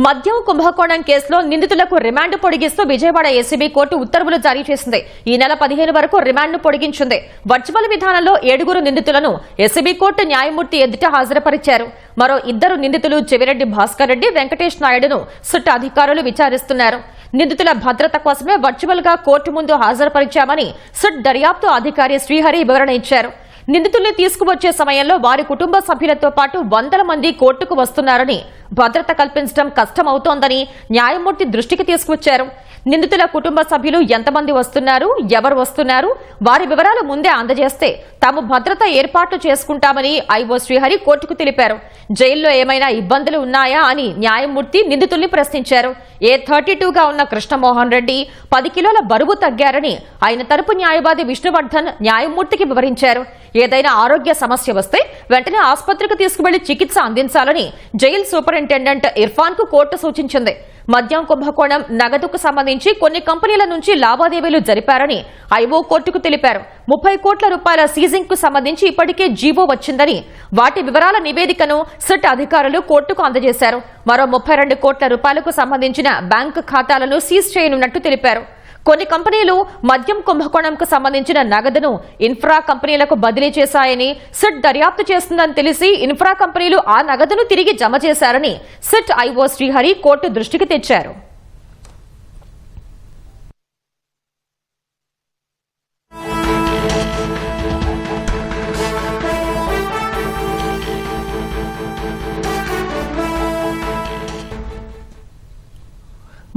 మద్యం కుంభకోణం కేసులో నిందితులకు రిమాండ్ పొడిగిస్తూ విజయవాడ ఏసీబీ కోర్టు ఉత్తర్వులు జారీ చేసింది. ఈ నెల 15 వరకు రిమాండ్ను పొడిగించింది. వర్చువల్ విధానంలో 7 నిందితులను ఏసీబీ కోర్టు న్యాయమూర్తి ఎదుట హాజరుపరిచారు. మరో 2 నిందితులు చెవిరెడ్డి భాస్కర్ రెడ్డి, వెంకటేష్ నాయుడును సిట్ అధికారులు విచారిస్తున్నారు. నిందితుల భద్రత కోసమే వర్చువల్ గా కోర్టు ముందు హాజరుపరిచామని సిట్ దర్యాప్తు అధికారి శ్రీహరి వివరణ ఇచ్చారు. నిందితుల్ని తీసుకువచ్చే సమయంలో వారి కుటుంబ సభ్యులతో పాటు 100 మంది కోర్టుకు వస్తున్నారని, భద్రత కల్పించడం కష్టమవుతోందని న్యాయమూర్తి దృష్టికి తీసుకువచ్చారు. నిందితుల కుటుంబ సభ్యులు ఎంతమంది వస్తున్నారు, ఎవరు వస్తున్నారు, వారి వివరాలు ముందే అందజేస్తే తాము భద్రత ఏర్పాట్లు చేసుకుంటామని ఐఓ శ్రీహరి కోర్టుకు తెలిపారు. జైల్లో ఏమైనా ఇబ్బందులు ఉన్నాయా అని న్యాయమూర్తి నిందితుల్ని ప్రశ్నించారు. A32గా ఉన్న కృష్ణమోహన్ రెడ్డి 10 కిలోల బరువు తగ్గారని ఆయన తరపు న్యాయవాది విష్ణువర్ధన్ న్యాయమూర్తికి వివరించారు. ఏదైనా ఆరోగ్య సమస్య వస్తే వెంటనే ఆసుపత్రికి తీసుకువెళ్లి చికిత్స అందించాలని జైలు సూపరింటెండెంట్ ఇర్ఫాన్ కు కోర్టు సూచించింది. మద్యం కుంభకోణం, నగదుకు సంబంధించి కొన్ని కంపెనీల నుంచి లావాదేవీలు జరిపారని ఐఓ కోర్టుకు తెలిపారు. 30 కోట్ల రూపాయల సీజింగ్ కు సంబంధించి ఇప్పటికే జీవో వచ్చిందని, వాటి వివరాల నివేదికను సిట్ అధికారులు కోర్టుకు అందజేశారు. మరో 32 కోట్ల రూపాయలకు సంబంధించిన బ్యాంకు ఖాతాలను సీజ్ చేయనున్నట్టు తెలిపారు. కొన్ని కంపెనీలు మద్యం కుంభకోణంకు సంబంధించిన నగదును ఇన్ఫ్రా కంపెనీలకు బదిలీ చేశాయని సిట్ దర్యాప్తు చేస్తుందని తెలిసి ఇన్ఫ్రా కంపెనీలు ఆ నగదును తిరిగి జమ చేశారని సిట్ ఐఓ శ్రీహరి కోర్టు దృష్టికి తెచ్చారు.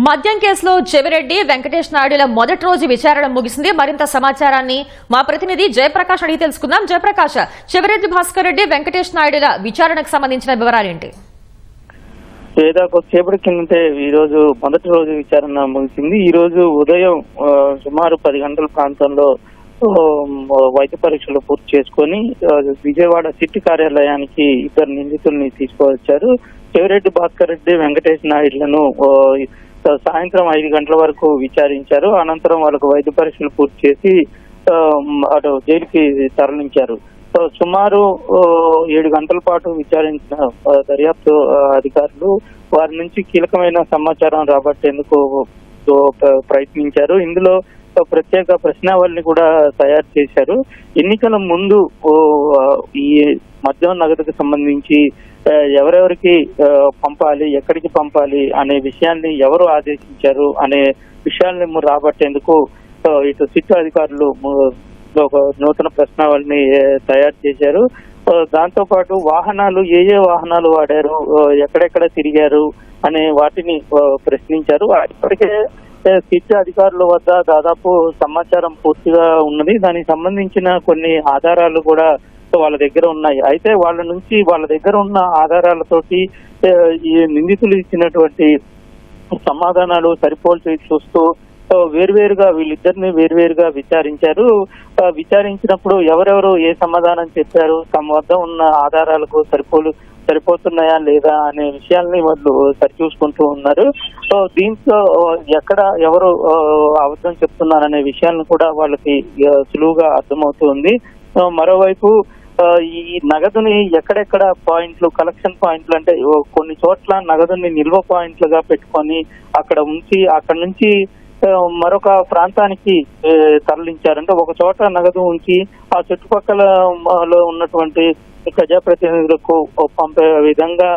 మద్యం కేసులో చెవిరెడ్డి, వెంకటేష్ నాయుడుల మొదటి రోజు విచారణ ముగిసింది. మరింత సమాచారాన్ని మా ప్రతినిధి జయప్రకాష్ అడిగి తెలుసుకుందాం. జయప్రకాష్, చెవిరెడ్డి భాస్కర్ రెడ్డి, వెంకటేష్ నాయుడుల విచారణకు సంబంధించిన వివరాలేంటి? కొద్దిసేపటి కిందటే ఈ రోజు మొదటి రోజు విచారణ ముగిసింది. ఈ రోజు ఉదయం సుమారు 10 గంటల ప్రాంతంలో వైద్య పరీక్షలు పూర్తి చేసుకుని విజయవాడ సిట్ కార్యాలయానికి 2 నిందితుల్ని తీసుకువచ్చారు. చెవిరెడ్డి భాస్కర్ రెడ్డి, వెంకటేష్ నాయుడులను సాయంత్రం 5 గంటల వరకు విచారించారు. అనంతరం వాళ్ళకు వైద్య పరీక్షలు పూర్తి చేసి అటు జైలుకి తరలించారు. సుమారు 7 గంటల పాటు విచారించిన దర్యాప్తు అధికారులు వారి నుంచి కీలకమైన సమాచారం రాబట్టేందుకు ప్రయత్నించారు. ఇందులో ప్రత్యేక ప్రశ్నావళిని కూడా తయారు చేశారు. ఎన్నికల ముందు ఈ మద్యం నగదుకు సంబంధించి ఎవరెవరికి పంపాలి, ఎక్కడికి పంపాలి అనే విషయాన్ని ఎవరు ఆదేశించారు అనే విషయాన్ని రాబట్టేందుకు ఇటు సిట్ అధికారులు ఒక నూతన ప్రశ్నావళిని తయారు చేశారు. దాంతో పాటు వాహనాలు, ఏ వాహనాలు వాడారు, ఎక్కడెక్కడ తిరిగారు అనే వాటిని ప్రశ్నించారు. ఇప్పటికే సిట్ అధికారుల వద్ద దాదాపు సమాచారం పూర్తిగా ఉన్నది. దానికి సంబంధించిన కొన్ని ఆధారాలు కూడా వాళ్ళ దగ్గర ఉన్నాయి. అయితే వాళ్ళ దగ్గర ఉన్న ఆధారాలతోటి ఈ నిందితులు ఇచ్చినటువంటి సమాధానాలు సరిపోల్చి చూస్తూ వేర్వేరుగా వీళ్ళిద్దరిని వేర్వేరుగా విచారించారు. విచారించినప్పుడు ఎవరెవరు ఏ సమాధానం చెప్పారు, తమ వద్ద ఉన్న ఆధారాలకు సరిపోతున్నాయా లేదా అనే విషయాల్ని వాళ్ళు సరిచూసుకుంటూ ఉన్నారు. దీంతో ఎక్కడ ఎవరు అబద్ధం చెప్తున్నారనే విషయాలను కూడా వాళ్ళకి సులువుగా అర్థమవుతుంది. మరోవైపు ఈ నగదుని ఎక్కడెక్కడ పాయింట్లు, కలెక్షన్ పాయింట్లు అంటే కొన్ని చోట్ల నగదుని నిల్వ పాయింట్లుగా పెట్టుకొని అక్కడ ఉంచి అక్కడి నుంచి మరొక ప్రాంతానికి తరలించారంటే ఒక చోట నగదు ఉంచి ఆ చుట్టుపక్కల ఉన్నటువంటి ప్రజాప్రతినిధులకు పంపే విధంగా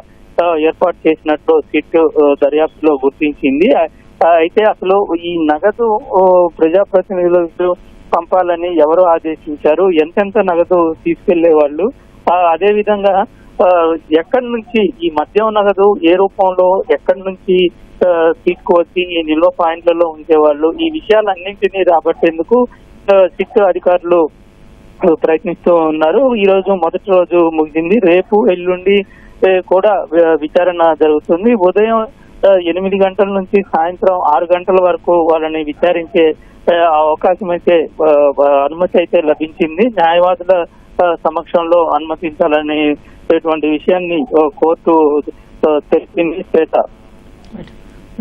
ఏర్పాటు చేసినట్లు సిట్ దర్యాప్తులో గుర్తించింది. అయితే అసలు ఈ నగదు ప్రజాప్రతినిధులకు పంపాలని ఎవరు ఆదేశించారు, ఎంతెంత నగదు తీసుకెళ్లే వాళ్ళు, అదే విధంగా ఎక్కడి నుంచి ఈ మద్యం నగదు ఏ రూపంలో ఎక్కడి నుంచి తీసుకువచ్చి ఈ నిల్వ పాయింట్లలో ఉంచేవాళ్ళు, ఈ విషయాలన్నింటినీ రాబట్టేందుకు సిట్ అధికారులు ప్రయత్నిస్తూ ఉన్నారు. ఈ రోజు మొదటి రోజు ముగిసింది. రేపు ఎల్లుండి కూడా విచారణ జరుగుతుంది. ఉదయం 8 గంటల నుంచి సాయంత్రం 6 గంటల వరకు వాళ్ళని విచారించే అవకాశం అయితే అనుమతి అయితే లభించింది. న్యాయవాదుల సమక్షంలో అనుమతించాలనేటువంటి విషయాన్ని కోర్టు తెలిపింది.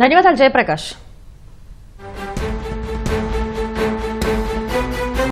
ధన్యవాదాలు జయప్రకాష్.